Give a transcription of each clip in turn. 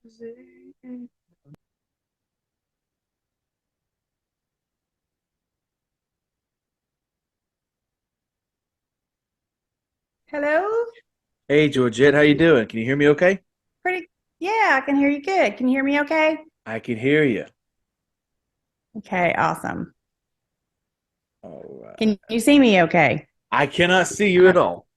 Hello? Hey Georgette, how you doing? Can you hear me okay? Pretty, yeah, I can hear you good. Can you hear me okay? I can hear you. Okay, awesome. All right. Can you see me okay? I cannot see you Uh, at all.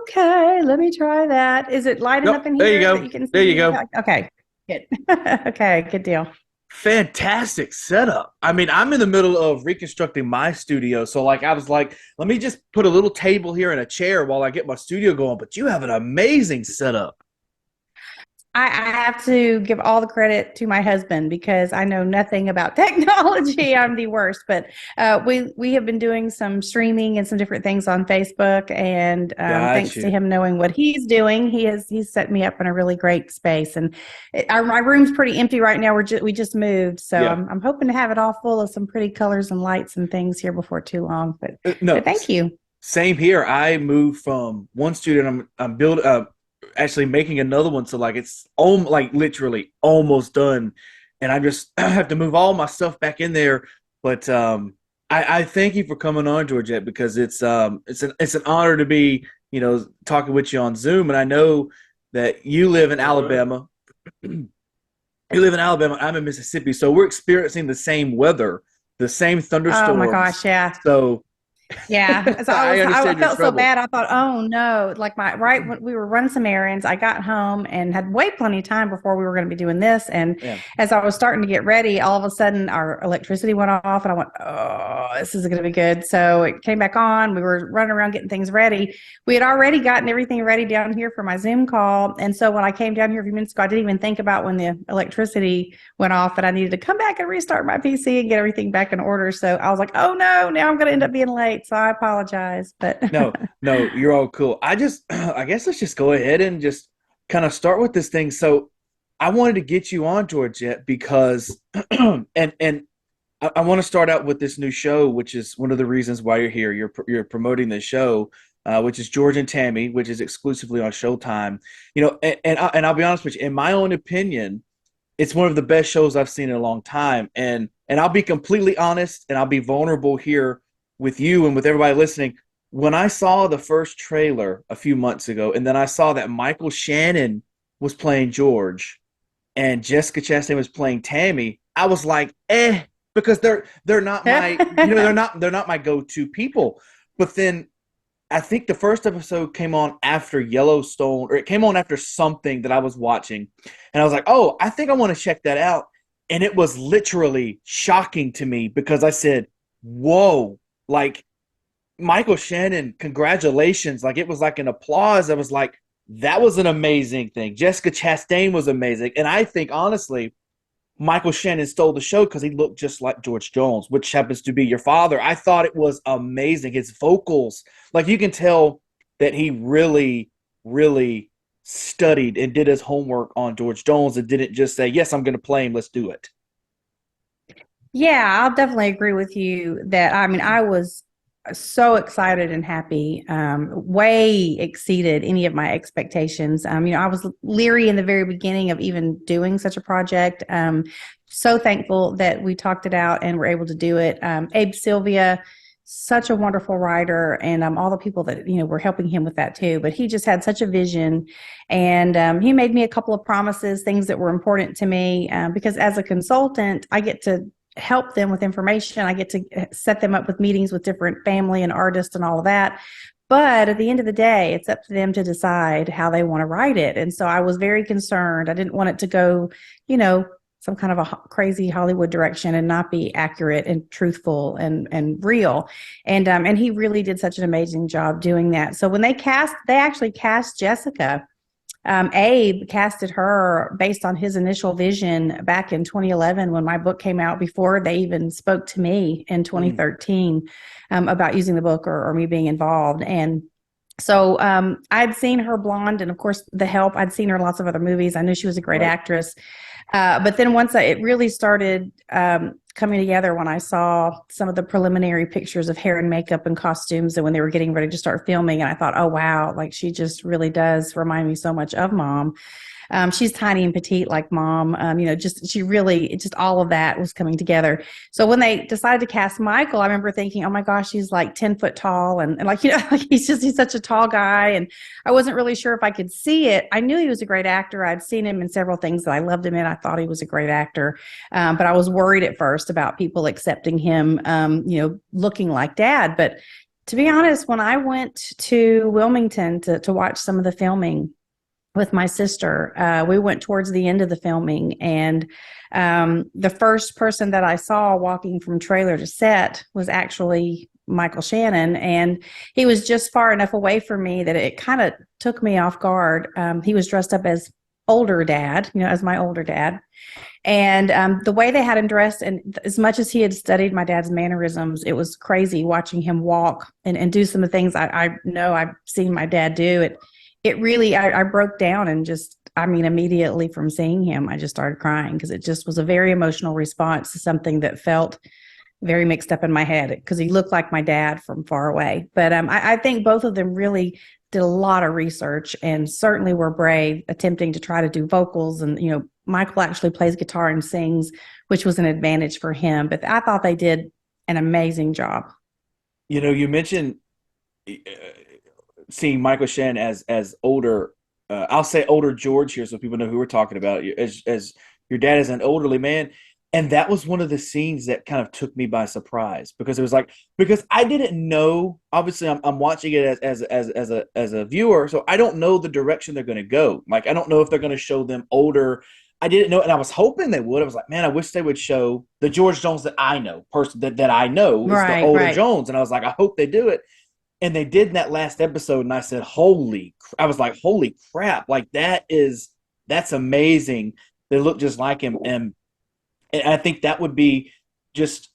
okay, let me try that. Is it light enough Nope. in There you here that go. you can see There you me go. okay? Okay, good. Okay, good deal. Fantastic setup. I mean, I'm in the middle of reconstructing my studio, so like I was like, let me just put a little table here and a chair while I get my studio going. But you have an amazing setup. I have to give all the credit to my husband because I know nothing about technology. I'm the worst, but we have been doing some streaming and some different things on Facebook, and Got thanks to you. him knowing what he's doing, he's set me up in a really great space. And my room's pretty empty right now. We just moved, so Yeah. I'm hoping to have it all full of some pretty colors and lights and things here before too long. But No, thank you. same here. I moved from one studio. And I'm building actually making another one. So like it's like literally almost done, and I just have to move all my stuff back in there. But I thank you for coming on, Georgette, because it's an honor to be talking with you on Zoom, and I know that you live in Alabama. You live in Alabama. I'm in Mississippi, so we're experiencing the same weather, the same Oh my thunderstorms. gosh, yeah. So Yeah, so I I understand your felt so struggle. bad. I thought, oh no, like right when we were running some errands, I got home and had way plenty of time before we were going to be doing this. And Yeah. as I was starting to get ready, all of a sudden our electricity went off, and I went, oh, this is going to be good. So it came back on. We were running around getting things ready. We had already gotten everything ready down here for my Zoom call, and so when I came down here a few minutes ago, I didn't even think about when the electricity went off that I needed to come back and restart my PC and get everything back in order. So I was like, oh no, now I'm going to end up being late. So I apologize. But No, no, you're all cool. I guess let's just go ahead and just kind of start with this thing. So, I wanted to get you on Georgette because, and I want to start out with this new show, which is one of the reasons why you're here. You're promoting this show, which is George and Tammy, which is exclusively on Showtime. And I'll be honest with you, in my own opinion, it's one of the best shows I've seen in a long time. And I'll be completely honest and I'll be vulnerable here with you and with everybody listening. When I saw the first trailer a few months ago, and then I saw that Michael Shannon was playing George and Jessica Chastain was playing Tammy, I was like, because they're not my they're not my go-to people. But then I think the first episode came on after Yellowstone, or it came on after something that I was watching, and I was like, "Oh, I think I want to check that out." And it was literally shocking to me because I said, "Whoa!" Like Michael Shannon, congratulations! Like it was like an applause. I was like, "That was an amazing thing." Jessica Chastain was amazing, and I think honestly, Michael Shannon stole the show because he looked just like George Jones, which happens to be your father. I thought it was amazing. His vocals, like you can tell that he really, really studied and did his homework on George Jones and didn't just say, "Yes, I'm going to play him. Let's do it." yeah, I'll definitely agree with you that I mean, I was so excited and happy, way exceeded any of my expectations. I was leery in the very beginning of even doing such a project. So thankful that we talked it out and were able to do it. Abe Sylvia, such a wonderful writer, and all the people that were helping him with that too. But he just had such a vision, and he made me a couple of promises, things that were important to me, because as a consultant, I get to help them with information. I get to set them up with meetings with different family and artists and all of that. But at the end of the day, it's up to them to decide how they want to write it. And so I was very concerned. I didn't want it to go, some kind of a crazy Hollywood direction and not be accurate and truthful and real. And he really did such an amazing job doing that. So when they actually cast Jessica. Abe casted her based on his initial vision back in 2011 when my book came out, before they even spoke to me in Mm, 2013 about using the book or me being involved. And so I'd seen her Blonde, and of course The Help. I'd seen her in lots of other movies. I knew she was a great right. actress. But then once it really started coming together, when I saw some of the preliminary pictures of hair and makeup and costumes and when they were getting ready to start filming, and I thought, oh wow, like she just really does remind me so much of mom. She's tiny and petite like mom. Just she really, just all of that was coming together. So when they decided to cast Michael, I remember thinking, oh my gosh, he's like 10 foot tall. And like, like he's such a tall guy. And I wasn't really sure if I could see it. I knew he was a great actor. I'd seen him in several things that I loved him in. I thought he was a great actor. But I was worried at first about people accepting him, looking like dad. But to be honest, when I went to Wilmington to watch some of the filming with my sister, we went towards the end of the filming, and the first person that I saw walking from trailer to set was actually Michael Shannon, and he was just far enough away from me that it kind of took me off guard. He was dressed up as older dad, as my older dad. And the way they had him dressed, and as much as he had studied my dad's mannerisms, it was crazy watching him walk and do some of the things I know I've seen my dad do. It really, I broke down and just, immediately from seeing him, I just started crying because it just was a very emotional response to something that felt very mixed up in my head because he looked like my dad from far away. But I think both of them really did a lot of research and certainly were brave attempting to try to do vocals. And, Michael actually plays guitar and sings, which was an advantage for him. But I thought they did an amazing job. You mentioned seeing Michael Shannon as older. I'll say older George here, so people know who we're talking about. As your dad is an elderly man, and that was one of the scenes that kind of took me by surprise because it was like because I didn't know. Obviously, I'm watching it as a viewer, so I don't know the direction they're going to go. Like I don't know if they're going to show them older. I didn't know, and I was hoping they would. I was like, man, I wish they would show the George Jones that I know, person that I know is the older Jones, and I was like, I hope they do it. And they did in that last episode, and I said, holy crap, like that's amazing. They look just like him. And I think that would be just,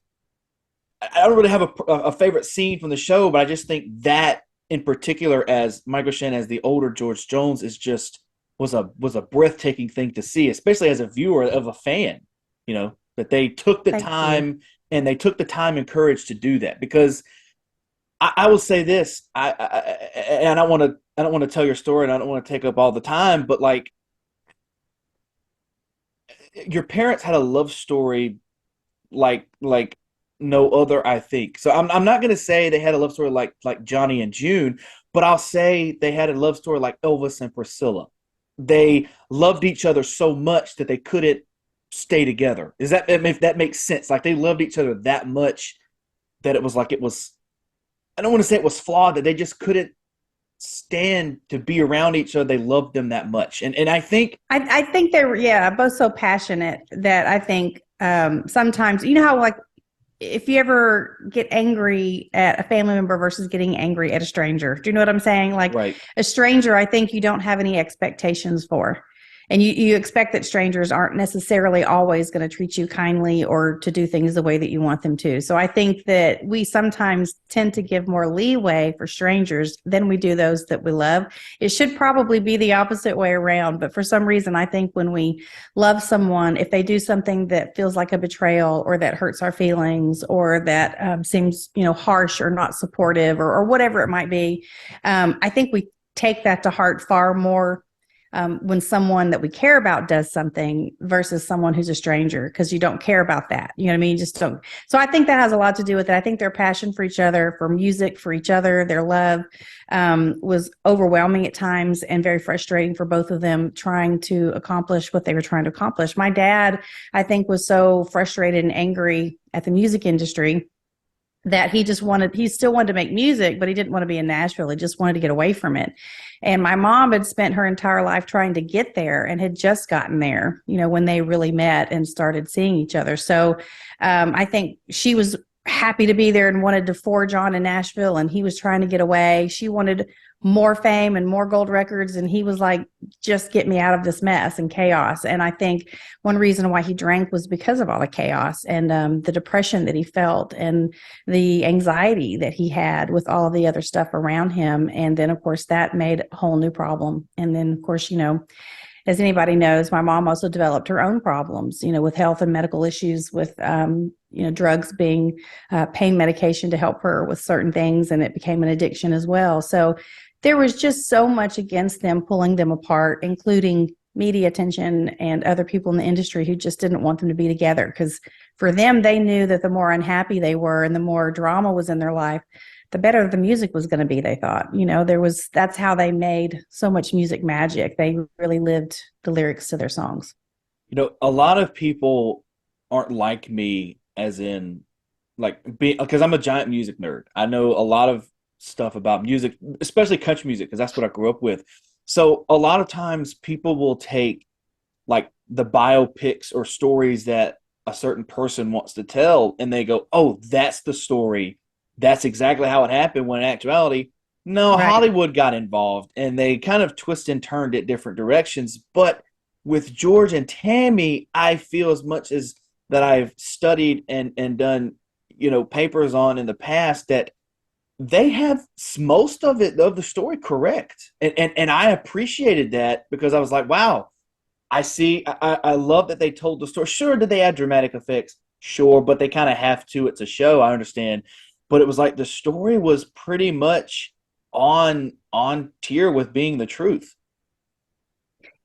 I don't really have a favorite scene from the show, but I just think that in particular as Michael Shannon as the older George Jones is just, was a breathtaking thing to see, especially as a viewer of a fan, that they took the time and they took the time and courage to do that because I will say this, and I don't want to tell your story, and I don't want to take up all the time, but like your parents had a love story, like no other, I think. So I'm not going to say they had a love story like Johnny and June, but I'll say they had a love story like Elvis and Priscilla. They loved each other so much that they couldn't stay together. If that makes sense? Like they loved each other that much that it was like it was. I don't want to say it was flawed, that they just couldn't stand to be around each other. They loved them that much. And I think they were, both so passionate that I think sometimes, how like if you ever get angry at a family member versus getting angry at a stranger, do you know what I'm saying? Like right. A stranger, I think you don't have any expectations for. And you expect that strangers aren't necessarily always going to treat you kindly or to do things the way that you want them to. So I think that we sometimes tend to give more leeway for strangers than we do those that we love. It should probably be the opposite way around. But for some reason, I think when we love someone, if they do something that feels like a betrayal or that hurts our feelings or that seems, harsh or not supportive or whatever it might be, I think we take that to heart far more when someone that we care about does something versus someone who's a stranger, because you don't care about that. You know what I mean? You just don't. So I think that has a lot to do with it. I think their passion for each other, for music, for each other, their love was overwhelming at times and very frustrating for both of them trying to accomplish what they were trying to accomplish. My dad, I think, was so frustrated and angry at the music industry that he still wanted to make music, but he didn't want to be in Nashville. He just wanted to get away from it. And my mom had spent her entire life trying to get there and had just gotten there, when they really met and started seeing each other. So I think she was happy to be there and wanted to forge on in Nashville, and he was trying to get away. She wanted more fame and more gold records, and he was like, just get me out of this mess and chaos. And I think one reason why he drank was because of all the chaos and the depression that he felt and the anxiety that he had with all of the other stuff around him. And then, of course, that made a whole new problem. And then, of course, as anybody knows, my mom also developed her own problems, with health and medical issues, with, drugs being pain medication to help her with certain things. And it became an addiction as well. So there was just so much against them, pulling them apart, including media attention and other people in the industry who just didn't want them to be together. Because for them, they knew that the more unhappy they were and the more drama was in their life, the better the music was going to be, they thought. That's how they made so much music magic. They really lived the lyrics to their songs. A lot of people aren't like me, as in, like, because I'm a giant music nerd. I know a lot of stuff about music, especially country music, because that's what I grew up with. So a lot of times people will take like the biopics or stories that a certain person wants to tell, and they go, "Oh, that's the story. That's exactly how it happened." When in actuality, no, Right. Hollywood got involved, and they kind of twist and turned it different directions. But with George and Tammy, I feel, as much as that I've studied and done, papers on in the past, that they have most of the story correct, and I appreciated that, because I was like, wow, I see. I love that they told the story. Sure, did they add dramatic effects? Sure, but they kind of have to. It's a show, I understand, but it was like the story was pretty much on tier with being the truth.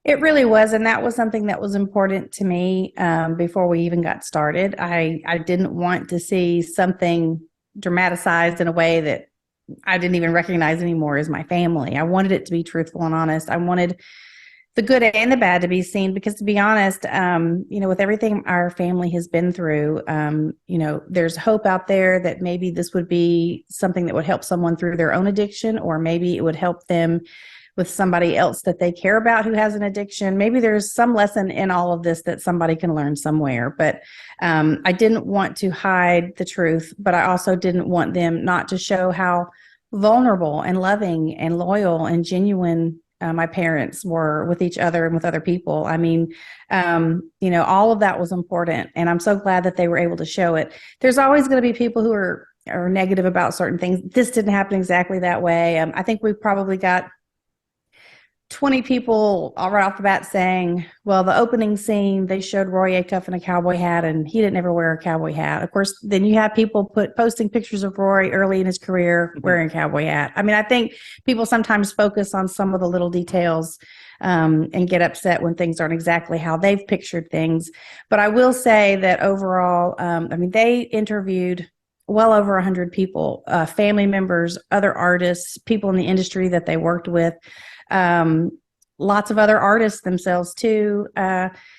It really was, and that was something that was important to me before we even got started. I didn't want to see something dramatized in a way that I didn't even recognize anymore as my family. I wanted it to be truthful and honest. I wanted the good and the bad to be seen, because, to be honest, with everything our family has been through, there's hope out there that maybe this would be something that would help someone through their own addiction, or maybe it would help them with somebody else that they care about who has an addiction. Maybe there's some lesson in all of this that somebody can learn somewhere. But I didn't want to hide the truth, but I also didn't want them not to show how vulnerable and loving and loyal and genuine my parents were with each other and with other people. I mean, all of that was important, and I'm so glad that they were able to show it. There's always going to be people who are negative about certain things. This didn't happen exactly that way. I think we probably got 20 people all right off the bat saying, well, the opening scene, they showed Roy Acuff in a cowboy hat, and he didn't ever wear a cowboy hat. Of course, then you have people posting pictures of Roy early in his career wearing a cowboy hat. I mean, I think people sometimes focus on some of the little details and get upset when things aren't exactly how they've pictured things. But I will say that overall, they interviewed well over 100 people, family members, other artists, people in the industry that they worked with, lots of other artists themselves too,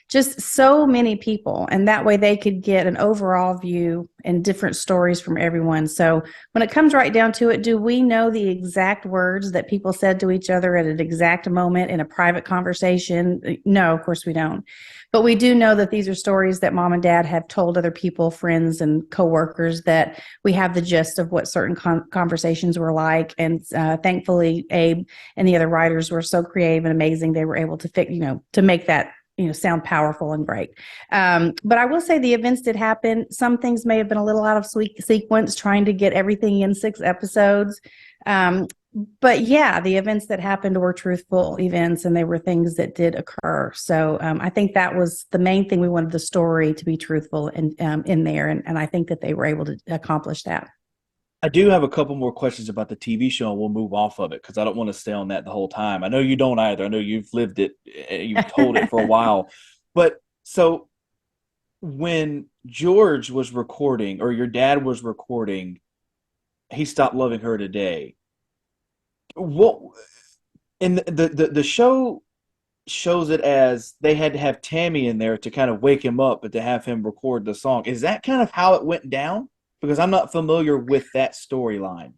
just so many people. And that way they could get an overall view and different stories from everyone. So when it comes right down to it, do we know the exact words that people said to each other at an exact moment in a private conversation? No, of course we don't. But we do know that these are stories that mom and dad have told other people, friends and coworkers, that we have the gist of what certain conversations were like. And thankfully, Abe and the other writers were so creative and amazing. They were able to make that sound powerful and great. But I will say the events did happen. Some things may have been a little out of sequence, trying to get everything in 6 episodes. But yeah, the events that happened were truthful events, and they were things that did occur. So I think that was the main thing. We wanted the story to be truthful and in there, and I think that they were able to accomplish that. I do have a couple more questions about the TV show, and we'll move off of it, because I don't want to stay on that the whole time. I know you don't either. I know you've lived it, you've told it for a while. But so when George was recording, or your dad was recording, He Stopped Loving Her Today, what, and the show shows it as they had to have Tammy in there to kind of wake him up, but to have him record the song. Is that kind of how it went down? Because I'm not familiar with that storyline.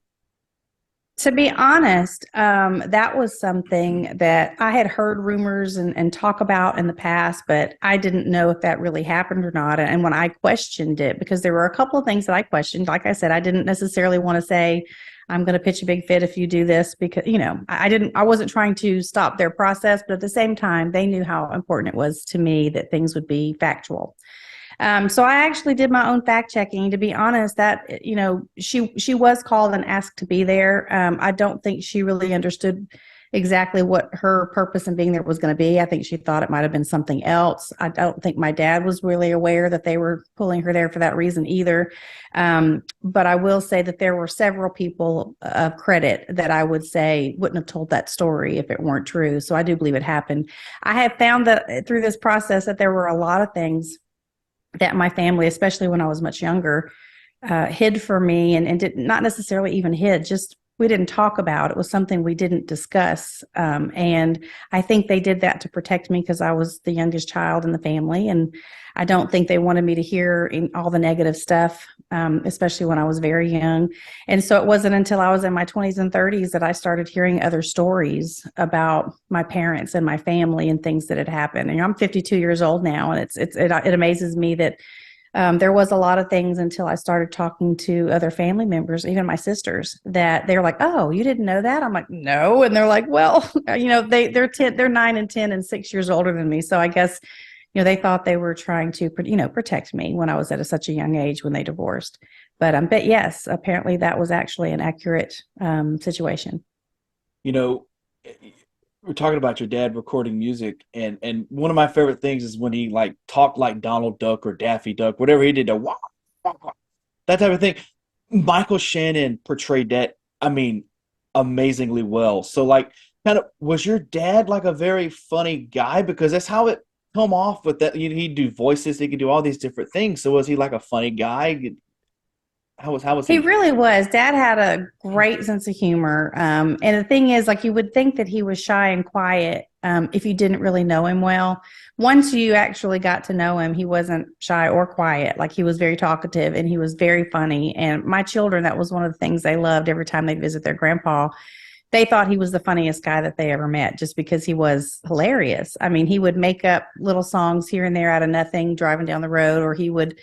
To be honest, that was something that I had heard rumors and talk about in the past, but I didn't know if that really happened or not. And when I questioned it, because there were a couple of things that I questioned, like I said, I didn't necessarily want to say, I'm going to pitch a big fit if you do this, because, I wasn't trying to stop their process, but at the same time, they knew how important it was to me that things would be factual. So I actually did my own fact checking. To be honest, that she was called and asked to be there. I don't think she really understood exactly what her purpose in being there was going to be. I think she thought it might have been something else. I don't think my dad was really aware that they were pulling her there for that reason either. But I will say that there were several people of credit that I would say wouldn't have told that story if it weren't true. So I do believe it happened. I have found that through this process that there were a lot of things that my family, especially when I was much younger, hid for me, and did not necessarily even hid, just we didn't talk about. It was something we didn't discuss. And I think they did that to protect me because I was the youngest child in the family. And I don't think they wanted me to hear all the negative stuff, especially when I was very young. And so it wasn't until I was in my 20s and 30s that I started hearing other stories about my parents and my family and things that had happened. And I'm 52 years old now, and it amazes me that there was a lot of things until I started talking to other family members, even my sisters, that they're like, "Oh, you didn't know that?" I'm like, "No," and they're like, "Well, they're 9 and 10 and 6 years older than me, so I guess they thought they were trying to protect me when I was at such a young age when they divorced." But yes, apparently that was actually an accurate situation. You know, we're talking about your dad recording music, and one of my favorite things is when he like talked like Donald Duck or Daffy Duck, whatever he did, the wah, wah, wah, that type of thing. Michael Shannon portrayed that, I mean, amazingly well. So like, kind of, was your dad like a very funny guy? Because that's how it come off with that. He'd do voices, he could do all these different things. So was he like a funny guy? How was He he? really was. Dad had a great sense of humor. And the thing is, like, you would think that he was shy and quiet if you didn't really know him well. Once you actually got to know him, he wasn't shy or quiet. Like, he was very talkative and he was very funny. And my children, that was one of the things they loved every time they'd visit their grandpa. They thought he was the funniest guy that they ever met just because he was hilarious. I mean, he would make up little songs here and there out of nothing driving down the road, or he would,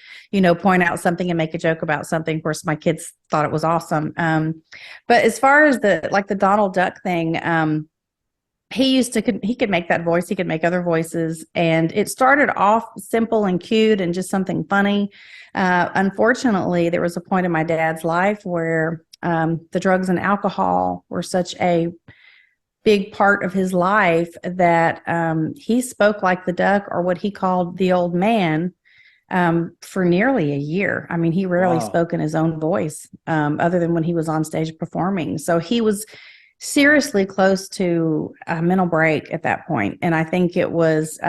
point out something and make a joke about something. Of course, my kids thought it was awesome. But as far as the Donald Duck thing, he could make that voice. He could make other voices, and it started off simple and cute and just something funny. Unfortunately, there was a point in my dad's life where the drugs and alcohol were such a big part of his life that he spoke like the duck, or what he called the old man, for nearly a year. I mean, he rarely Wow. spoke in his own voice, other than when he was on stage performing. So he was seriously close to a mental break at that point. And I think it was,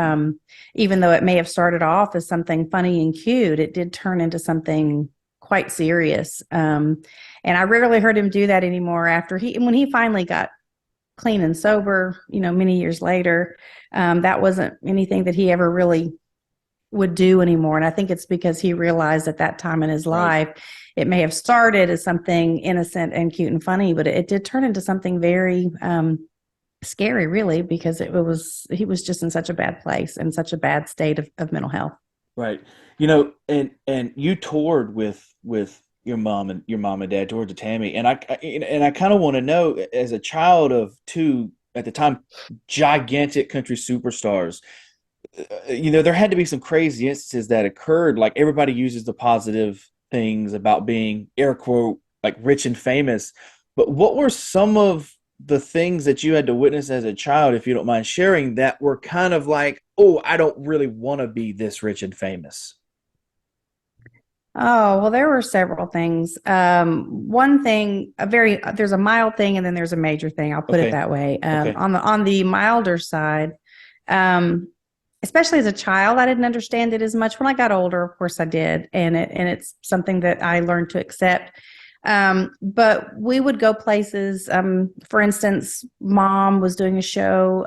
even though it may have started off as something funny and cute, it did turn into something quite serious. And I rarely heard him do that anymore when he finally got clean and sober, many years later. That wasn't anything that he ever really would do anymore. And I think it's because he realized at that time in his Right. life, it may have started as something innocent and cute and funny, but it did turn into something very scary, really, because he was just in such a bad place and such a bad state of mental health. Right. And you toured with your mom and dad, Georgia Tammy, and I kind of want to know, as a child of two at the time, gigantic country superstars, there had to be some crazy instances that occurred. Like, everybody uses the positive things about being, air quote, like rich and famous, but what were some of the things that you had to witness as a child, if you don't mind sharing, that were kind of like, oh, I don't really want to be this rich and famous? Oh, well, there were several things. One thing, there's a mild thing and then there's a major thing. I'll put it Okay. that way. Okay. On the milder side, um, especially as a child, I didn't understand it as much. When I got older, of course I did. And it's something that I learned to accept. But we would go places. For instance, mom was doing a show,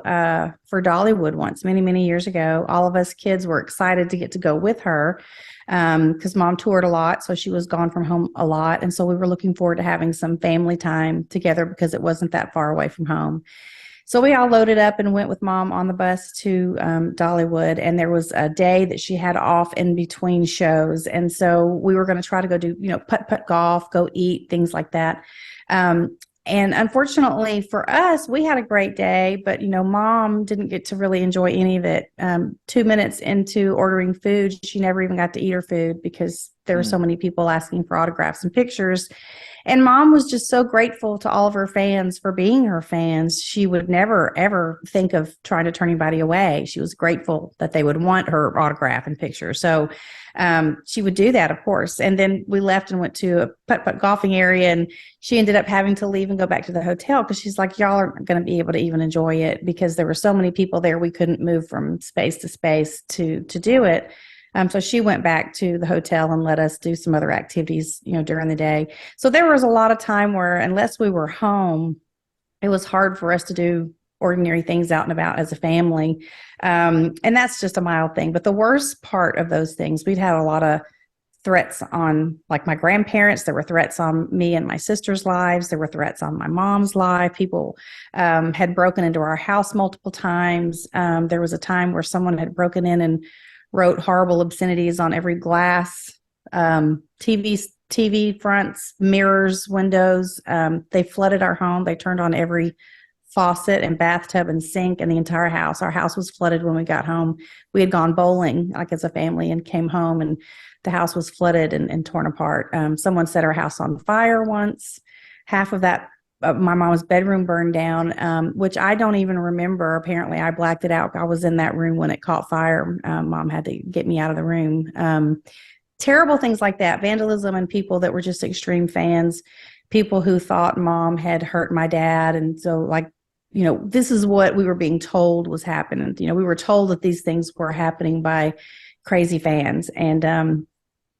for Dollywood once, many, many years ago. All of us kids were excited to get to go with her, because mom toured a lot. So she was gone from home a lot. And so we were looking forward to having some family time together because it wasn't that far away from home. So we all loaded up and went with mom on the bus to Dollywood. And there was a day that she had off in between shows. And so we were going to try to go do, putt golf, go eat, things like that. And unfortunately for us, we had a great day, but, mom didn't get to really enjoy any of it. 2 minutes into ordering food, she never even got to eat her food because there were so many people asking for autographs and pictures. And mom was just so grateful to all of her fans for being her fans. She would never, ever think of trying to turn anybody away. She was grateful that they would want her autograph and picture. So she would do that, of course. And then we left and went to a putt-putt golfing area, and she ended up having to leave and go back to the hotel because she's like, y'all aren't going to be able to even enjoy it because there were so many people there. We couldn't move from space to space to do it. So she went back to the hotel and let us do some other activities, during the day. So there was a lot of time where, unless we were home, it was hard for us to do ordinary things out and about as a family. And that's just a mild thing. But the worst part of those things, we'd had a lot of threats on, like, my grandparents. There were threats on me and my sister's lives. There were threats on my mom's life. People had broken into our house multiple times. There was a time where someone had broken in and wrote horrible obscenities on every glass, TV fronts, mirrors, windows. They flooded our home. They turned on every faucet and bathtub and sink in the entire house. Our house was flooded when we got home. We had gone bowling, like, as a family, and came home, and the house was flooded and torn apart. Someone set our house on fire once. Half of that, my mom's bedroom burned down, which I don't even remember. Apparently, I blacked it out. I was in that room when it caught fire. Mom had to get me out of the room. Terrible things like that, vandalism, and people that were just extreme fans, people who thought mom had hurt my dad. And so, like, this is what we were being told was happening. We were told that these things were happening by crazy fans. And,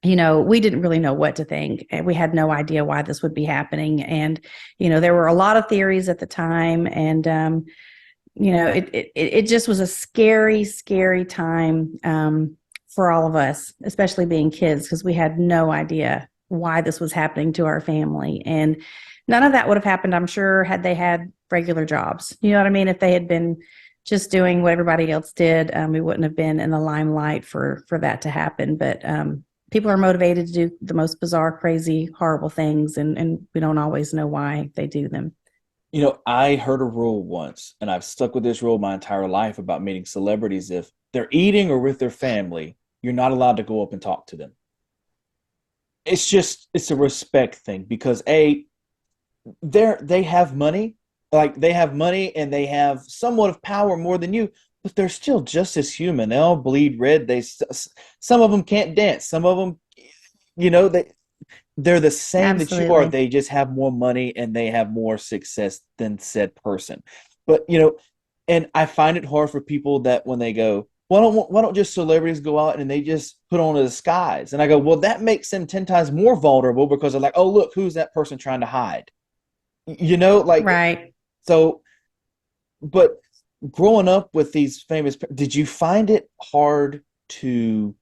we didn't really know what to think. We had no idea why this would be happening. And, there were a lot of theories at the time. And, it just was a scary, scary time for all of us, especially being kids, because we had no idea why this was happening to our family. And none of that would have happened, I'm sure, had they had regular jobs. You know what I mean? If they had been just doing what everybody else did, we wouldn't have been in the limelight for that to happen. But people are motivated to do the most bizarre, crazy, horrible things, and we don't always know why they do them. I heard a rule once, and I've stuck with this rule my entire life about meeting celebrities. If they're eating or with their family, you're not allowed to go up and talk to them. It's a respect thing, because they have money, and they have somewhat of power more than you, but they're still just as human. They all bleed red. Some of them can't dance. Some of them, they're the same that you are. Absolutely. They just have more money and they have more success than said person. But and I find it hard for people that when they go, why don't just celebrities go out and they just put on a disguise? And I go, well, that makes them 10 times more vulnerable, because they're like, oh, look, who's that person trying to hide? Right. So, but growing up with these famous, did you find it hard to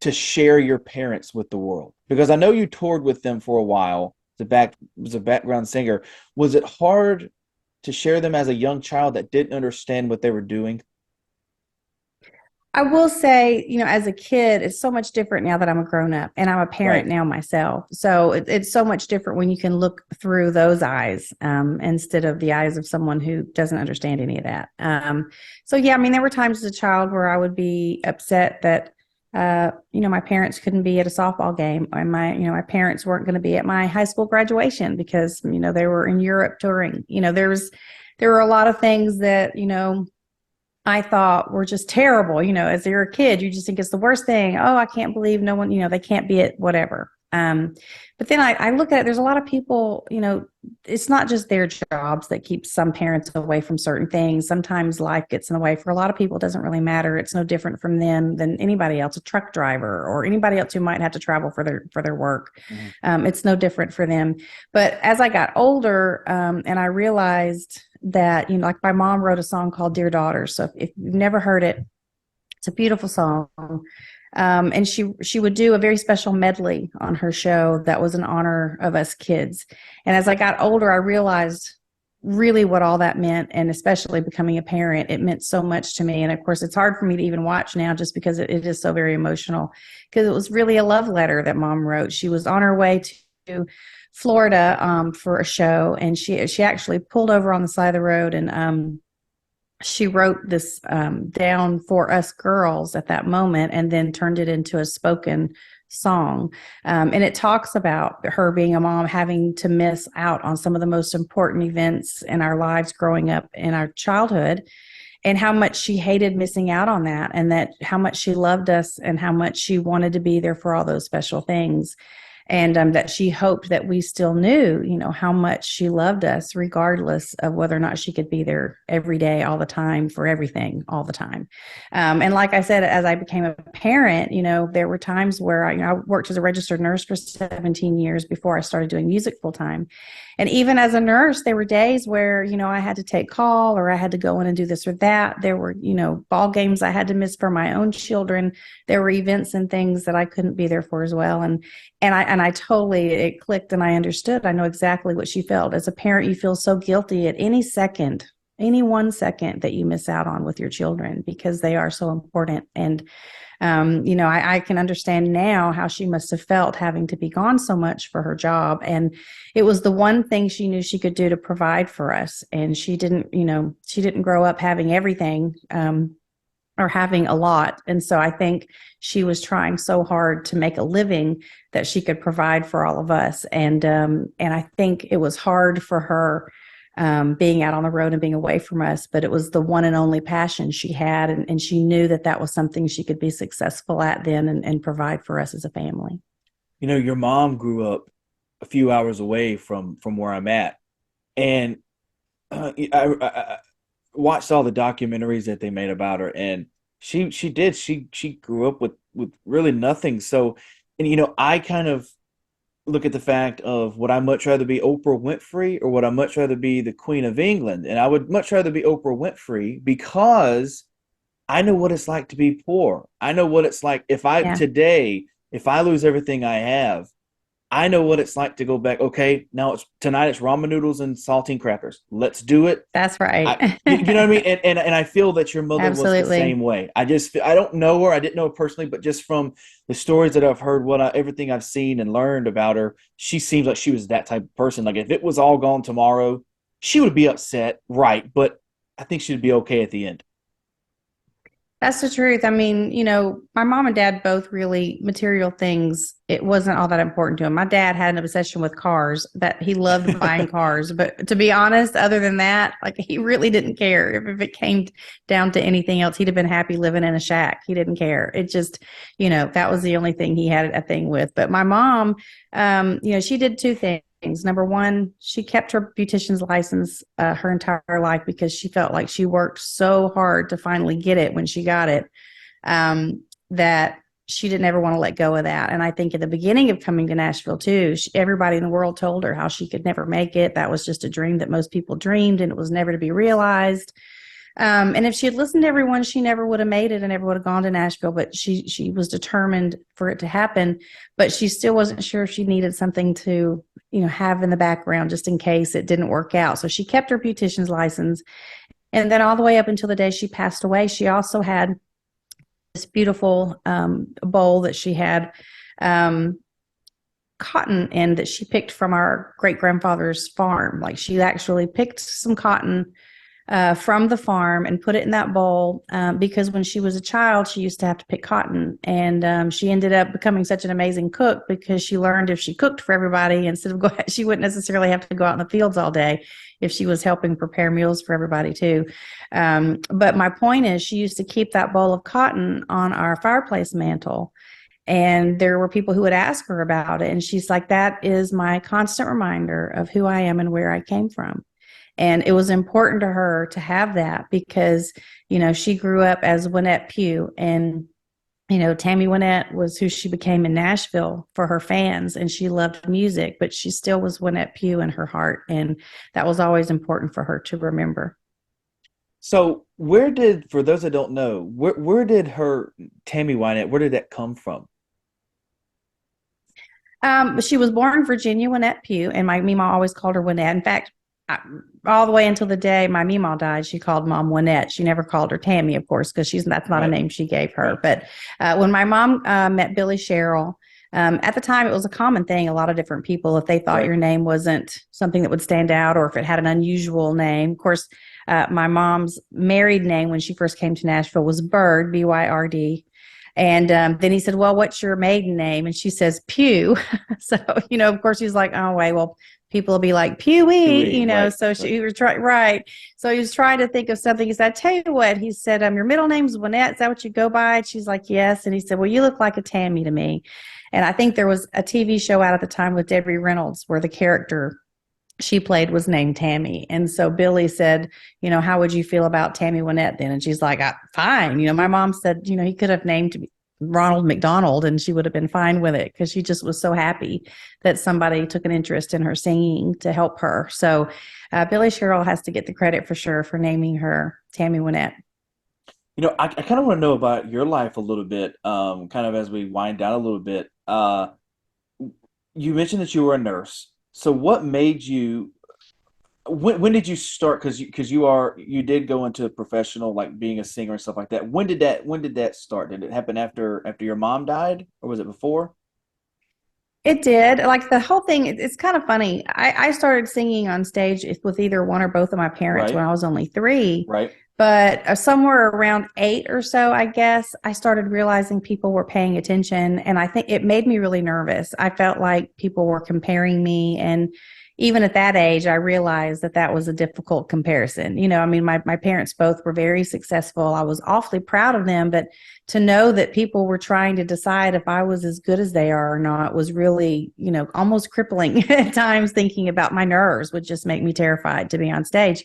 share your parents with the world? Because I know you toured with them for a while. Was a background singer. Was it hard to share them as a young child that didn't understand what they were doing? I will say, as a kid, it's so much different now that I'm a grown up and I'm a parent Right. now myself. So it's so much different when you can look through those eyes instead of the eyes of someone who doesn't understand any of that. So yeah, I mean, there were times as a child where I would be upset that, my parents couldn't be at a softball game, and my parents weren't going to be at my high school graduation because, they were in Europe touring. There were a lot of things that, I thought were just terrible. As you're a kid, you just think it's the worst thing. Oh, I can't believe no one, they can't be at whatever. But then I look at it, there's a lot of people, it's not just their jobs that keep some parents away from certain things. Sometimes life gets in the way. For a lot of people, it doesn't really matter. It's no different from them than anybody else, a truck driver or anybody else who might have to travel for their work. Mm-hmm. It's no different for them. But as I got older, and I realized that, like, my mom wrote a song called Dear Daughter. So if you've never heard it, it's a beautiful song. And she would do a very special medley on her show that was in honor of us kids. And as I got older, I realized really what all that meant, and especially becoming a parent, it meant so much to me. And of course, it's hard for me to even watch now just because it is so very emotional, because it was really a love letter that mom wrote. She was on her way to Florida for a show, and she actually pulled over on the side of the road, and she wrote this down for us girls at that moment, and then turned it into a spoken song. And it talks about her being a mom, having to miss out on some of the most important events in our lives growing up in our childhood, and how much she hated missing out on that, and that how much she loved us and how much she wanted to be there for all those special things. And that she hoped that we still knew, how much she loved us, regardless of whether or not she could be there every day, all the time, for everything, all the time. And like I said, as I became a parent, there were times where I worked as a registered nurse for 17 years before I started doing music full time. And even as a nurse, there were days where, I had to take call, or I had to go in and do this or that. There were, ball games I had to miss for my own children. There were events and things that I couldn't be there for as well. And I totally, it clicked, and I understood. I know exactly what she felt. As a parent, you feel so guilty at any second, any 1 second that you miss out on with your children, because they are so important. And I can understand now how she must have felt having to be gone so much for her job. And it was the one thing she knew she could do to provide for us. And she didn't grow up having everything, or having a lot. And so I think she was trying so hard to make a living that she could provide for all of us. And I think it was hard for her, being out on the road and being away from us, but it was the one and only passion she had. And she knew that that was something she could be successful at then, and provide for us as a family. Your mom grew up a few hours away from where I'm at. And I watched all the documentaries that they made about her, and she grew up with really nothing. So, and I kind of look at the fact of, would I much rather be Oprah Winfrey, or would I much rather be the Queen of England? And I would much rather be Oprah Winfrey, because I know what it's like to be poor. I know what it's like if I lose everything I have. I know what it's like to go back. Okay, now tonight it's ramen noodles and saltine crackers. Let's do it. That's right. You know what I mean? And I feel that your mother was the same way. I don't know her. I didn't know her personally, but just from the stories that I've heard, everything I've seen and learned about her, she seems like she was that type of person. Like, if it was all gone tomorrow, she would be upset, right? But I think she'd be okay at the end. That's the truth. I mean, my mom and dad both really material things. It wasn't all that important to him. My dad had an obsession with cars, that he loved buying cars. But to be honest, other than that, like, he really didn't care. If it came down to anything else, he'd have been happy living in a shack. He didn't care. It just, that was the only thing he had a thing with. But my mom, she did two things. Number one, she kept her beautician's license her entire life, because she felt like she worked so hard to finally get it when she got it, that she didn't ever want to let go of that. And I think at the beginning of coming to Nashville too, everybody in the world told her how she could never make it. That was just a dream that most people dreamed, and it was never to be realized. And if she had listened to everyone, she never would have made it and never would have gone to Nashville. But she was determined for it to happen. But she still wasn't sure if she needed something to, have in the background just in case it didn't work out. So she kept her beautician's license. And then all the way up until the day she passed away, she also had this beautiful bowl that she had cotton in, that she picked from our great-grandfather's farm. Like, she actually picked some cotton from the farm and put it in that bowl, because when she was a child, she used to have to pick cotton. And she ended up becoming such an amazing cook, because she learned if she cooked for everybody, instead of she wouldn't necessarily have to go out in the fields all day if she was helping prepare meals for everybody too. But my point is, she used to keep that bowl of cotton on our fireplace mantle. And there were people who would ask her about it. And she's like, that is my constant reminder of who I am and where I came from. And it was important to her to have that, because, she grew up as Wynette Pugh, and, Tammy Wynette was who she became in Nashville for her fans, and she loved music, but she still was Wynette Pugh in her heart. And that was always important for her to remember. So for those that don't know, where did her Tammy Wynette, where did that come from? She was born in Virginia, Wynette Pugh, and my Mima always called her Wynette. In fact, all the way until the day my Mima died, she called Mom Wynette. She never called her Tammy, of course, because that's not a name she gave her. But when my mom met Billy Sherrill, at the time, it was a common thing. A lot of different people, if they thought your name wasn't something that would stand out, or if it had an unusual name. Of course, my mom's married name when she first came to Nashville was Byrd, Byrd. And then he said, well, what's your maiden name? And she says, Pew. So, of course, he's like, oh, wait, well, people will be like, Pewee, Right, so right. she was trying, right. So he was trying to think of something. He said, I tell you what, he said, your middle name's Wynette. Is that what you go by? And she's like, yes. And he said, well, you look like a Tammy to me. And I think there was a TV show out at the time with Debbie Reynolds where the character she played was named Tammy. And so Billy said, how would you feel about Tammy Wynette then? And she's like, fine. My mom said, he could have named Ronald McDonald and she would have been fine with it because she just was so happy that somebody took an interest in her singing to help her. So Billy Sherrill has to get the credit for sure for naming her Tammy Wynette. I kind of want to know about your life a little bit, kind of as we wind down a little bit. You mentioned that you were a nurse. So what made you when did you start? Because you did go into professional like being a singer and stuff like that. When did that start? Did it happen after your mom died, or was it before? It did. Like the whole thing, it's kind of funny. I started singing on stage with either one or both of my parents when Right, I was only 3. right, But somewhere around 8 or so, I guess, I started realizing people were paying attention. And I think it made me really nervous. I felt like people were comparing me. And even at that age, I realized that that was a difficult comparison. I mean, my parents both were very successful. I was awfully proud of them. But to know that people were trying to decide if I was as good as they are or not was really, almost crippling at times. Thinking about my nerves would just make me terrified to be on stage.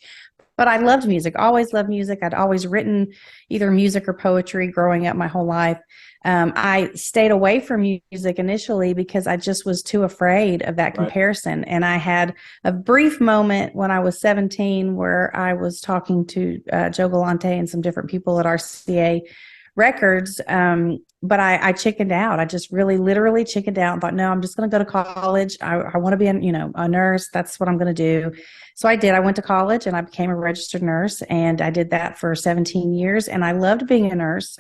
But I loved music, always loved music. I'd always written either music or poetry growing up my whole life. I stayed away from music initially because I just was too afraid of that right. comparison. And I had a brief moment when I was 17 where I was talking to Joe Galante and some different people at RCA Records. But I chickened out. I just really literally chickened out and thought, no, I'm just going to go to college. I want to be a nurse. That's what I'm going to do. So I did. I went to college and I became a registered nurse, and I did that for 17 years. And I loved being a nurse.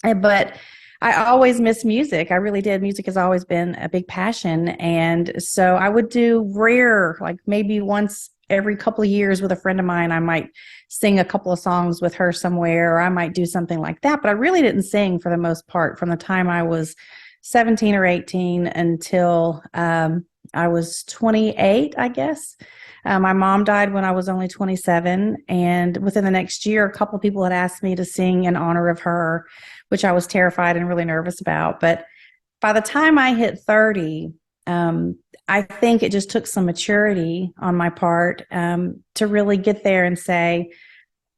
But I always missed music. I really did. Music has always been a big passion. And so I would do rare, like maybe once every couple of years with a friend of mine, I might sing a couple of songs with her somewhere, or I might do something like that. But I really didn't sing for the most part from the time I was 17 or 18 until I was 28, I guess. My mom died when I was only 27. And within the next year, a couple of people had asked me to sing in honor of her, which I was terrified and really nervous about. But by the time I hit 30, I think it just took some maturity on my part to really get there and say,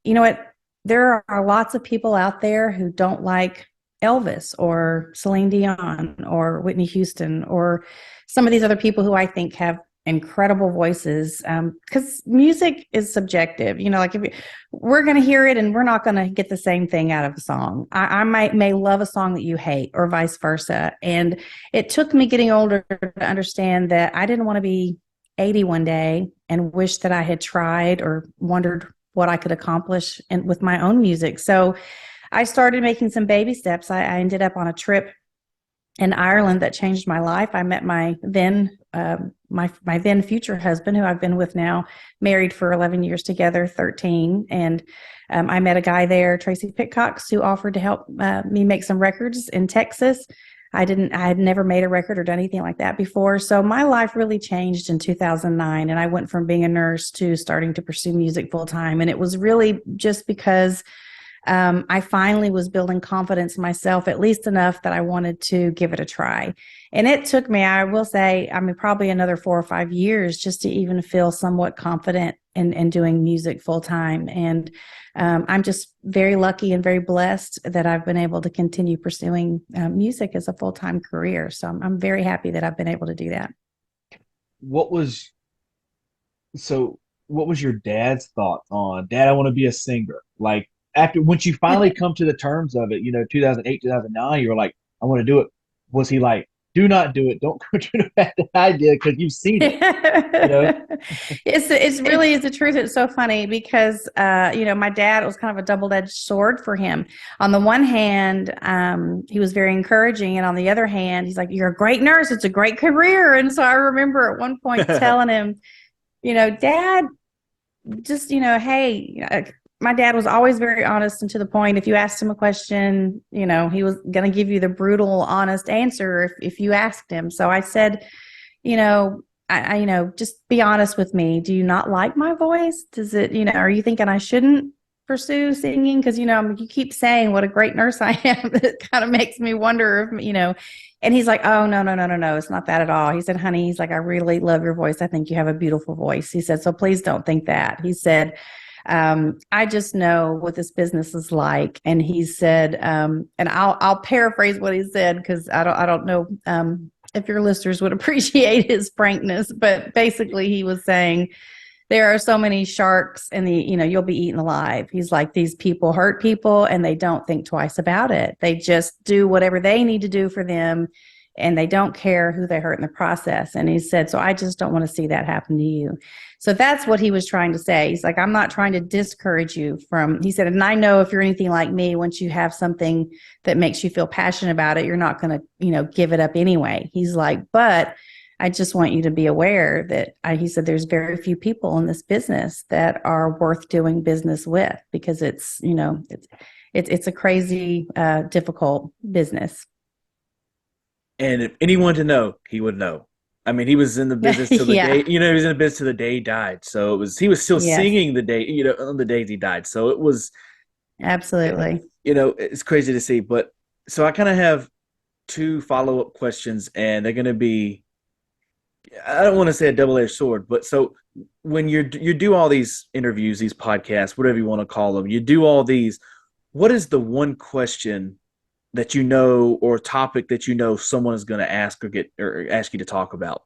you know what, there are lots of people out there who don't like Elvis or Celine Dion or Whitney Houston or some of these other people who I think have incredible voices, because music is subjective. Like we're going to hear it and we're not going to get the same thing out of a song. I may love a song that you hate or vice versa. And it took me getting older to understand that I didn't want to be 80 one day and wish that I had tried or wondered what I could accomplish with my own music. So I started making some baby steps. I ended up on a trip in Ireland that changed my life. I met my then my then future husband, who I've been with now, married for 11 years together, 13. And I met a guy there, Tracy Pitcox, who offered to help me make some records in Texas. I had never made a record or done anything like that before. So my life really changed in 2009. And I went from being a nurse to starting to pursue music full time. And it was really just because I finally was building confidence in myself, at least enough that I wanted to give it a try. And it took me, I will say, probably another 4 or 5 years just to even feel somewhat confident in doing music full time. And I'm just very lucky and very blessed that I've been able to continue pursuing music as a full time career. So I'm very happy that I've been able to do that. What was what was your dad's thought on Dad, I want to be a singer? Like after once you finally come to the terms of it, 2008, 2009, you were like, I want to do it. Was he like, do not do it. Don't go to that idea because you've seen it, you know? It's really is the truth. It's so funny because my dad was kind of a double-edged sword for him. On the one hand, he was very encouraging, and on the other hand, he's like, "You're a great nurse. It's a great career." And so I remember at one point telling him, Dad, just hey, my dad was always very honest and to the point. If you asked him a question, you know, he was going to give you the brutal, honest answer if you asked him. So I said, you know, you know, just be honest with me. Do you not like my voice? Does it, you know, are you thinking I shouldn't pursue singing? Because, you know, you keep saying what a great nurse I am. It kind of makes me wonder if, you know, and he's like, oh, no, no, no, no, no. It's not that at all. He said, honey, he's like, I really love your voice. I think you have a beautiful voice. He said, so please don't think that. He said, I just know what this business is like. And he said, and I'll paraphrase what he said, because I don't know if your listeners would appreciate his frankness, but basically he was saying, there are so many sharks in the, you know, you'll be eaten alive. He's like, these people hurt people and they don't think twice about it. They just do whatever they need to do for them, and they don't care who they hurt in the process. And he said, so I just don't want to see that happen to you. So that's what he was trying to say. He's like, I'm not trying to discourage you from, he said, and I know if you're anything like me, once you have something that makes you feel passionate about it, you're not going to, you know, give it up anyway. He's like, but I just want you to be aware that he said, there's very few people in this business that are worth doing business with, because it's, you know, it's a crazy, difficult business. And if anyone to know, he would know. I mean, he was in the business till the Yeah. day, you know, he was in the business till the day he died. So he was still Yes. singing the day, you know, on the days he died. So it was, Absolutely. you know, it's crazy to see. But so I kind of have two follow-up questions, and they're going to be, I don't want to say a double-edged sword, but so when you do all these interviews, these podcasts, whatever you want to call them, you do all these, what is the one question that you know, or topic that you know someone is going to ask or ask you to talk about?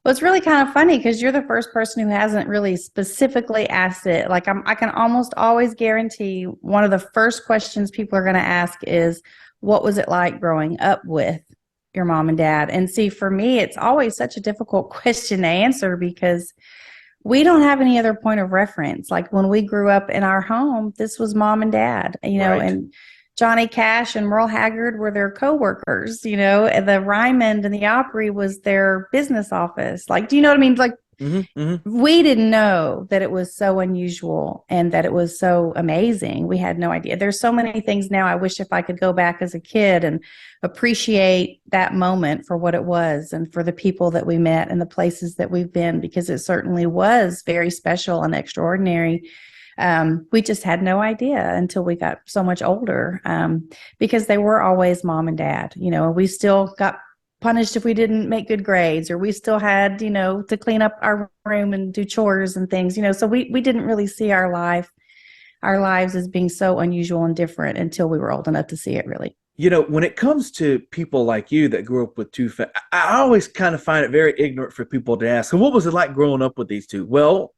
Well, it's really kind of funny because you're the first person who hasn't really specifically asked it. Like I can almost always guarantee one of the first questions people are going to ask is, what was it like growing up with your mom and dad? And see, for me, it's always such a difficult question to answer because we don't have any other point of reference. Like when we grew up in our home, this was mom and dad, you know, Right. and Johnny Cash and Merle Haggard were their coworkers, you know, and the Ryman and the Opry was their business office. Like, do you know what I mean? Like, we didn't know that it was so unusual and that it was so amazing. We had no idea. There's so many things now I wish if I could go back as a kid and appreciate that moment for what it was and for the people that we met and the places that we've been, because it certainly was very special and extraordinary. We just had no idea until we got so much older, because they were always mom and dad, you know, and we still got punished if we didn't make good grades, or we still had, you know, to clean up our room and do chores and things, you know, so we didn't really see our lives as being so unusual and different until we were old enough to see it, really. You know, when it comes to people like you that grew up with I always kind of find it very ignorant for people to ask, what was it like growing up with these two? Well,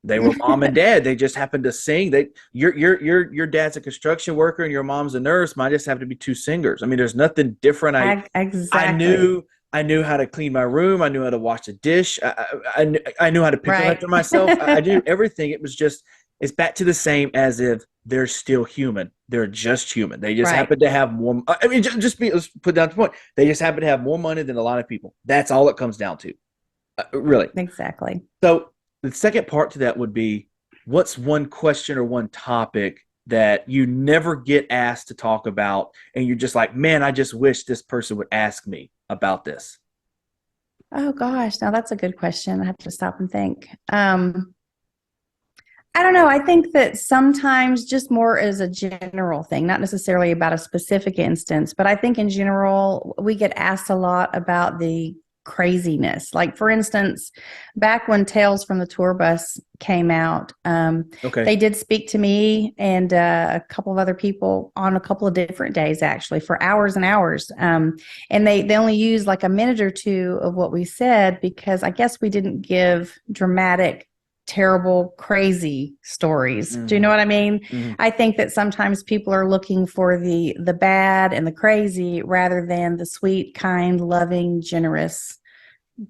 they were mom and dad. They just happened to sing. Your dad's a construction worker and your mom's a nurse. Mine just happened to be two singers. I mean, there's nothing different. Exactly. I knew how to clean my room. I knew how to wash a dish. I knew how to pick up Right. after myself. I knew everything. It's back to the same as if they're still human. They're just human. They just Right. happen to have more. I mean, let's put down the point. They just happen to have more money than a lot of people. That's all it comes down to. Really. Exactly. So the second part to that would be, what's one question or one topic that you never get asked to talk about, and you're just like, man, I just wish this person would ask me about this? Oh gosh, now that's a good question. I have to stop and think. I don't know. I think that sometimes, just more as a general thing, not necessarily about a specific instance, but I think in general, we get asked a lot about the craziness. Like, for instance, back when Tales from the Tour Bus came out, Okay. they did speak to me and a couple of other people on a couple of different days, actually, for hours and hours. And they only used like a minute or two of what we said, because I guess we didn't give dramatic, terrible, crazy stories. Do you know what I mean? Mm-hmm. I think that sometimes people are looking for the bad and the crazy rather than the sweet, kind, loving, generous,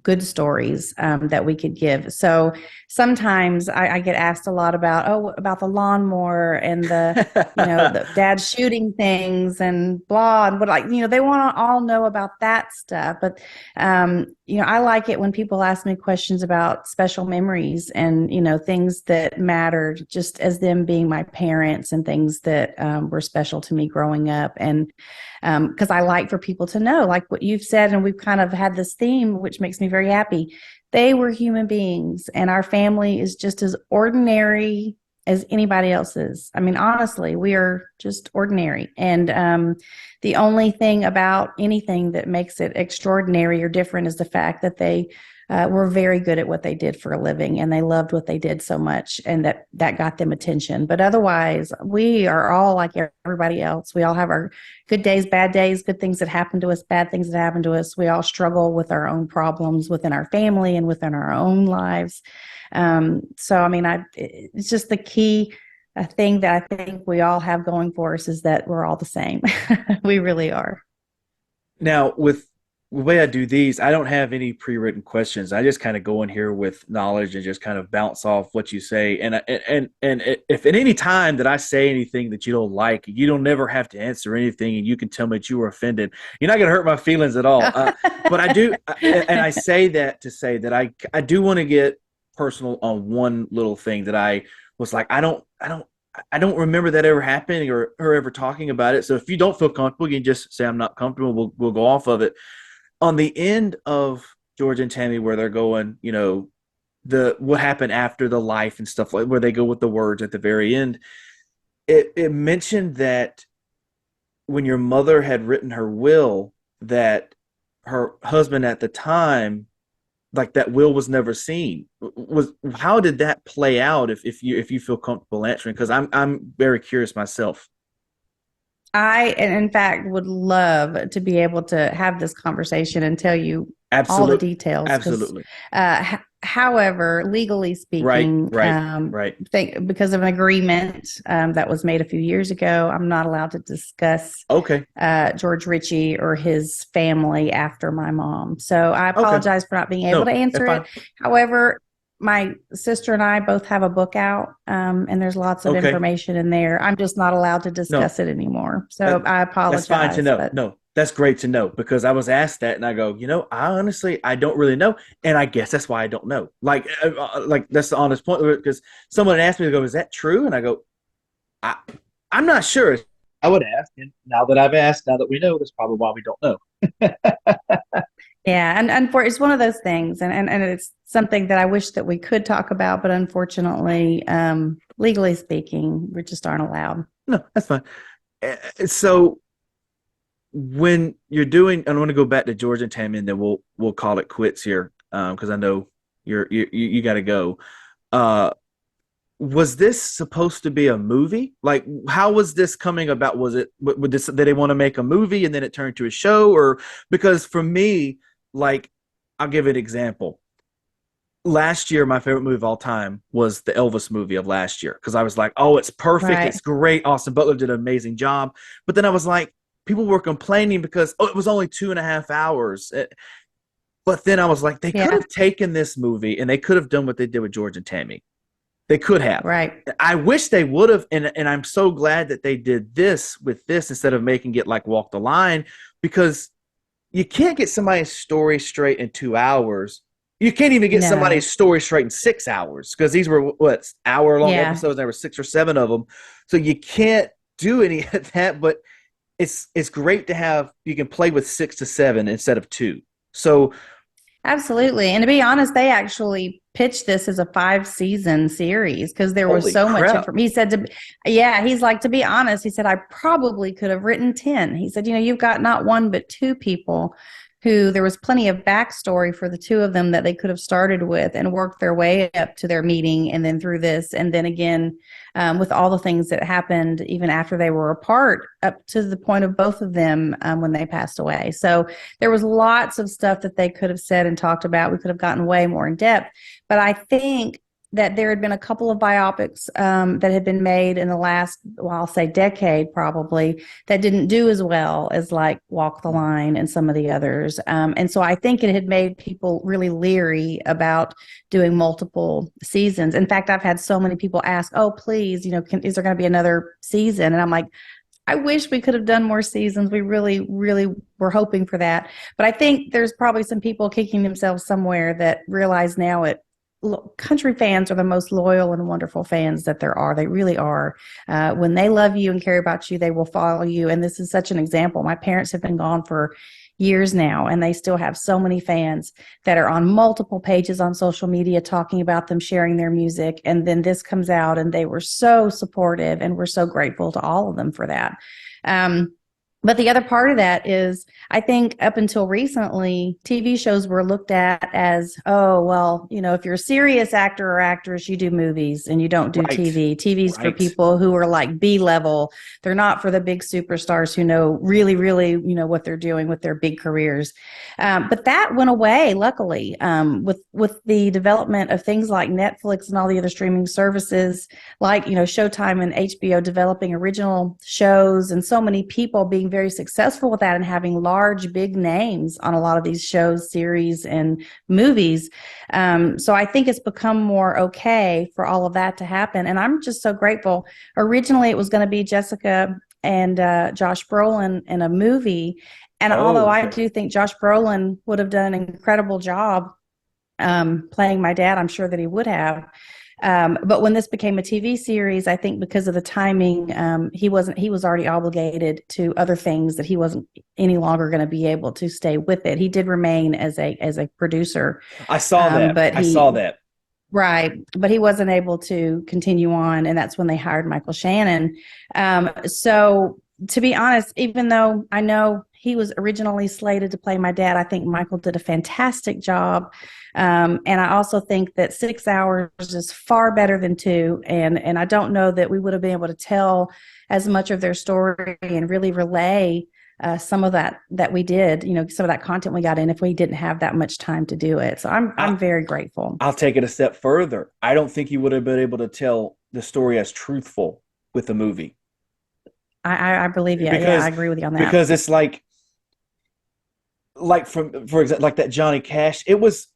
good stories that we could give. So sometimes I get asked a lot about the lawnmower and the dad shooting things and blah, and what, like, they want to all know about that stuff. But, I like it when people ask me questions about special memories and, things that mattered just as them being my parents and things that were special to me growing up. And because I like for people to know, like what you've said, and we've kind of had this theme, which makes me very happy. They were human beings, and our family is just as ordinary as anybody else's. I mean, honestly, we are just ordinary. And the only thing about anything that makes it extraordinary or different is the fact that they were very good at what they did for a living, and they loved what they did so much, and that got them attention. But otherwise, we are all like everybody else. We all have our good days, bad days, good things that happen to us, bad things that happen to us. We all struggle with our own problems within our family and within our own lives. So, I mean, it's just the key thing that I think we all have going for us is that we're all the same. We really are. Now, with the way I do these, I don't have any pre-written questions. I just kind of go in here with knowledge and just kind of bounce off what you say. And if at any time that I say anything that you don't like, you don't never have to answer anything, and you can tell me that you were offended. You're not going to hurt my feelings at all. But I do, and I say that to say that I do want to get personal on one little thing that I was like, I don't remember that ever happening or her ever talking about it. So if you don't feel comfortable, you can just say I'm not comfortable. We'll go off of it. On the end of George and Tammy, where they're going, what happened after the life and stuff, like where they go with the words at the very end, it mentioned that when your mother had written her will, that her husband at the time, like that will was never seen. How did that play out? If you feel comfortable answering, because I'm very curious myself. In fact, would love to be able to have this conversation and tell you all the details. Absolutely. However, legally speaking, right. Because of an agreement that was made a few years ago, I'm not allowed to discuss George Ritchie or his family after my mom. So I apologize for not being able to answer it. However, my sister and I both have a book out, and there's lots of information in there. I'm just not allowed to discuss it anymore. So I apologize. That's fine to know. No, that's great to know, because I was asked that and I go, I don't really know. And I guess that's why I don't know. Like that's the honest point, because someone asked me to go, is that true? And I go, I'm not sure. I would ask. And now that I've asked, now that we know, that's probably why we don't know. Yeah, and it's one of those things, and it's something that I wish that we could talk about, but unfortunately, legally speaking, we just aren't allowed. No, that's fine. So when you're doing, I want to go back to George and Tammy, and then we'll call it quits here, because I know you got to go. Was this supposed to be a movie? Like, how was this coming about? Was it, did they want to make a movie and then it turned to a show? Or, because for me, like, I'll give an example. Last year, my favorite movie of all time was the Elvis movie of last year, because I was like, oh, it's perfect. Right. It's great. Austin Butler did an amazing job. But then I was like, people were complaining because, it was only 2.5 hours. But then I was like, they could have taken this movie and they could have done what they did with George and Tammy. They could have. Right. I wish they would have. And I'm so glad that they did this with this instead of making it like Walk the Line, because you can't get somebody's story straight in 2 hours. You can't even get somebody's story straight in 6 hours, because these were hour-long episodes. There were 6 or 7 of them. So you can't do any of that, but it's great to have, you can play with 6 to 7 instead of 2. So absolutely. And to be honest, they actually pitched this as a 5-season series because there was so much information. He said, he's like, to be honest, he said, I probably could have written 10. He said, you've got not one, but 2 people who there was plenty of backstory for the 2 of them that they could have started with and worked their way up to their meeting, and then through this. And then again, with all the things that happened even after they were apart, up to the point of both of them when they passed away. So there was lots of stuff that they could have said and talked about. We could have gotten way more in depth. But I think that there had been a couple of biopics that had been made in the last, well, I'll say decade probably, that didn't do as well as like Walk the Line and some of the others. And so I think it had made people really leery about doing multiple seasons. In fact, I've had so many people ask, oh, please, is there going to be another season? And I'm like, I wish we could have done more seasons. We really, really were hoping for that. But I think there's probably some people kicking themselves somewhere that realize now country fans are the most loyal and wonderful fans that there are. They really are. When they love you and care about you, they will follow you. And this is such an example. My parents have been gone for years now, and they still have so many fans that are on multiple pages on social media talking about them, sharing their music. And then this comes out, and they were so supportive, and we're so grateful to all of them for that. But the other part of that is, I think up until recently, TV shows were looked at as, oh, well, if you're a serious actor or actress, you do movies and you don't do Right. TV. TV's for Right. people who are like B level. They're not for the big superstars who know really, really, what they're doing with their big careers. But that went away, luckily, with the development of things like Netflix and all the other streaming services, like, Showtime and HBO developing original shows, and so many people being very successful with that and having large, big names on a lot of these shows, series, and movies. So I think it's become more okay for all of that to happen. And I'm just so grateful. Originally, it was going to be Jessica and Josh Brolin in a movie. And although I do think Josh Brolin would have done an incredible job playing my dad, I'm sure that he would have. But when this became a TV series, I think because of the timing, he was already obligated to other things that he wasn't any longer going to be able to stay with it. He did remain as a producer. I saw that. But I saw that. Right. But he wasn't able to continue on. And that's when they hired Michael Shannon. So to be honest, even though I know he was originally slated to play my dad, I think Michael did a fantastic job. And I also think that 6 hours is far better than 2. And I don't know that we would have been able to tell as much of their story and really relay some of that we did, some of that content we got in, if we didn't have that much time to do it. So I'm very grateful. I'll take it a step further. I don't think you would have been able to tell the story as truthful with the movie. I believe you. Yeah, I agree with you on that. Because it's like for example, like that Johnny Cash, it was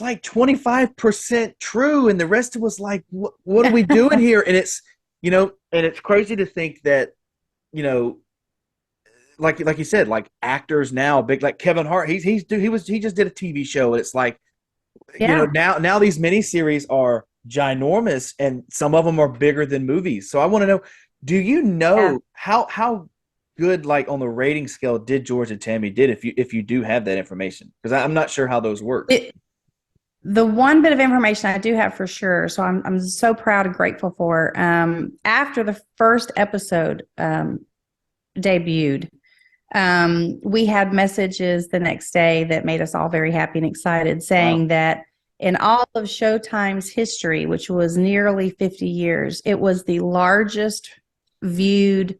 like 25% true, and the rest of it was like, what are we doing here? And it's and it's crazy to think that like you said, like actors now, big, like Kevin Hart, he just did a TV show, and it's like now these miniseries are ginormous, and some of them are bigger than movies. So I want to know, do you know how good, like on the rating scale, did George and Tammy did, if you do have that information? Because I'm not sure how those work. The one bit of information I do have for sure, so I'm so proud and grateful for. After the first episode debuted, we had messages the next day that made us all very happy and excited, saying that in all of Showtime's history, which was nearly 50 years, it was the largest viewed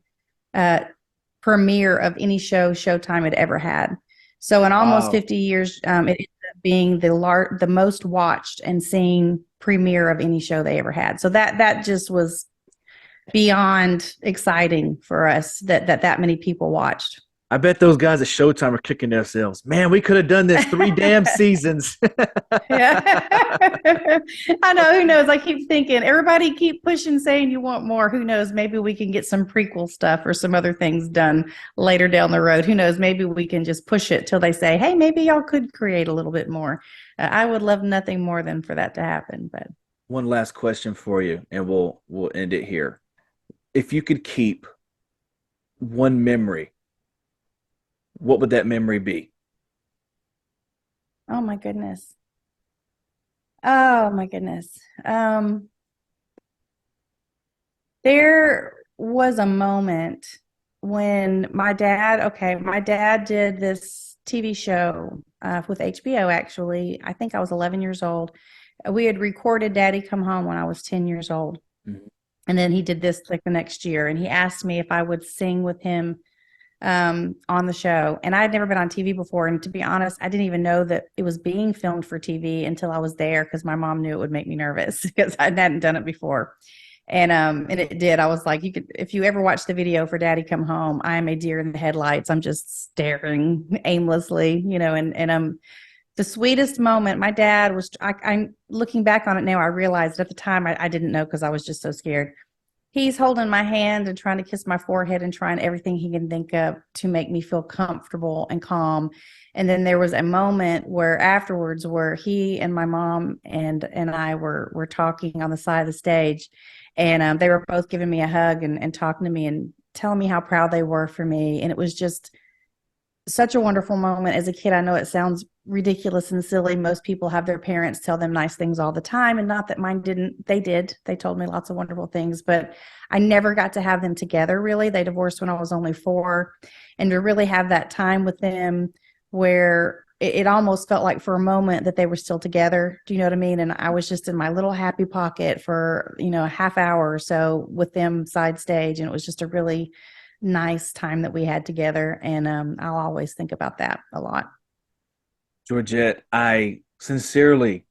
premiere of any show Showtime had ever had. So in almost 50 years, it ended up being the most watched and seen premiere of any show they ever had. So that just was beyond exciting for us that many people watched. I bet those guys at Showtime are kicking themselves. Man, we could have done this 3 damn seasons. Yeah. I know. Who knows? I keep thinking, everybody keep pushing, saying you want more. Who knows? Maybe we can get some prequel stuff or some other things done later down the road. Who knows? Maybe we can just push it till they say, hey, maybe y'all could create a little bit more. I would love nothing more than for that to happen. But one last question for you, and we'll end it here. If you could keep one memory, what would that memory be? Oh my goodness. Oh my goodness. There was a moment when my dad did this TV show with HBO, actually. I think I was 11 years old. We had recorded Daddy Come Home when I was 10 years old. Mm-hmm. And then he did this like the next year, and he asked me if I would sing with him on the show. And I had never been on TV before. And to be honest, I didn't even know that it was being filmed for TV until I was there because my mom knew it would make me nervous because I hadn't done it before. And it did. I was like, you could, if you ever watch the video for Daddy Come Home, I am a deer in the headlights. I'm just staring aimlessly, and the sweetest moment. My dad was, I'm looking back on it now, I realized at the time I didn't know because I was just so scared. He's holding my hand and trying to kiss my forehead and trying everything he can think of to make me feel comfortable and calm. And then there was a moment where afterwards where he and my mom and I were talking on the side of the stage, and they were both giving me a hug and talking to me and telling me how proud they were for me. And it was just such a wonderful moment. As a kid, I know it sounds ridiculous and silly. Most people have their parents tell them nice things all the time, and not that mine didn't. They did. They told me lots of wonderful things, but I never got to have them together, really. They divorced when I was only 4, and to really have that time with them where it almost felt like for a moment that they were still together. Do you know what I mean? And I was just in my little happy pocket for, a half hour or so with them side stage, and it was just a really nice time that we had together. And I'll always think about that a lot. Georgette, I sincerely,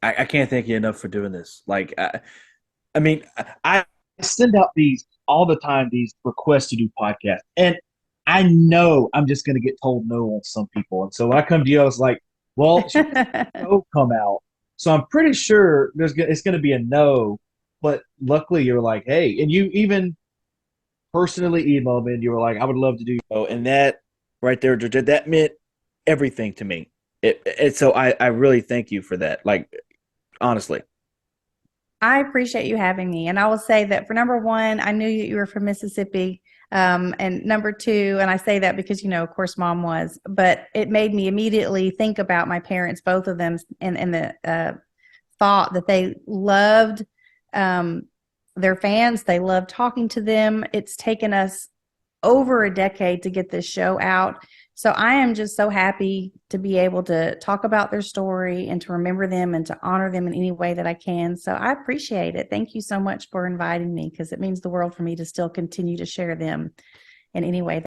I can't thank you enough for doing this. Like, I mean, I send out these all the time, these requests to do podcasts. And I know I'm just going to get told no on some people. And so when I come to you, I was like, well, no come out. So I'm pretty sure it's going to be a no. But luckily you're like, hey, and you even personally emailed me and you were like, I would love to do. and that right there, Georgette, that meant everything to me. So I really thank you for that. Like, honestly. I appreciate you having me. And I will say that for number one, I knew you were from Mississippi. And number two, and I say that because, of course, Mom was, but it made me immediately think about my parents, both of them, and the thought that they loved their fans. They loved talking to them. It's taken us over a decade to get this show out. So I am just so happy to be able to talk about their story and to remember them and to honor them in any way that I can. So I appreciate it. Thank you so much for inviting me, because it means the world for me to still continue to share them in any way